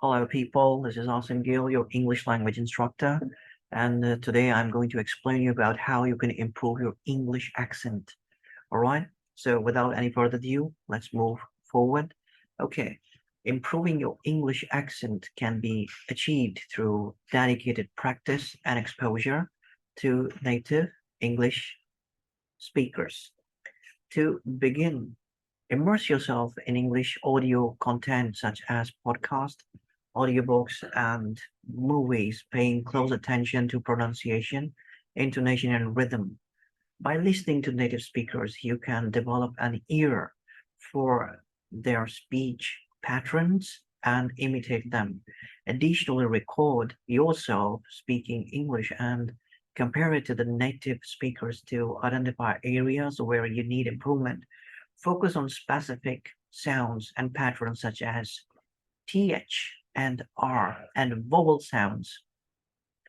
Hello, people. This is Austin Gill, your English language instructor. And today I'm going to explain you about how you can improve your English accent. All right. So without any further ado, let's move forward. Okay. Improving your English accent can be achieved through dedicated practice and exposure to native English speakers. To begin, immerse yourself in English audio content such as podcasts, audiobooks, and movies, paying close attention to pronunciation, intonation, and rhythm. By listening to native speakers, you can develop an ear for their speech patterns and imitate them. Additionally, record yourself speaking English and compare it to the native speakers to identify areas where you need improvement. Focus on specific sounds and patterns such as TH and R and vowel sounds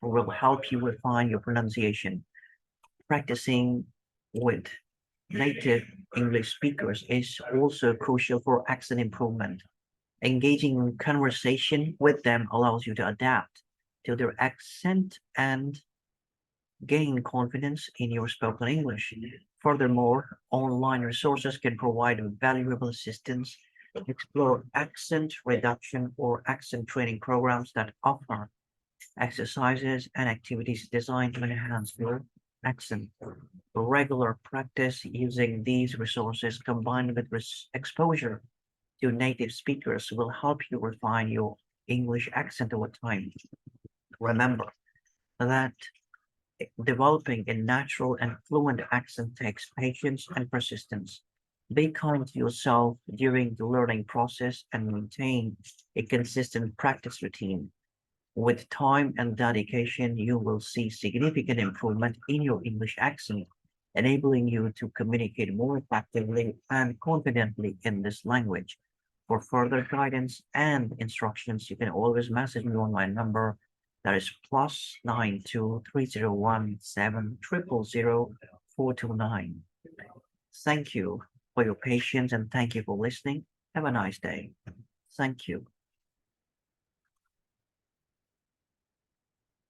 will help you refine your pronunciation. Practicing with native English speakers is also crucial for accent improvement. Engaging in conversation with them allows you to adapt to their accent and gain confidence in your spoken English. Furthermore, online resources can provide valuable assistance. Explore accent reduction or accent training programs that offer exercises and activities designed to enhance your accent. Regular practice using these resources combined with exposure to native speakers will help you refine your English accent over time. Remember that developing a natural and fluent accent takes patience and persistence. Be kind to yourself during the learning process and maintain a consistent practice routine. With time and dedication, you will see significant improvement in your English accent, enabling you to communicate more effectively and confidently in this language. For further guidance and instructions, you can always message me on my number that is +923017000429. Thank you for your patience and thank you for listening. Have a nice day. Thank you.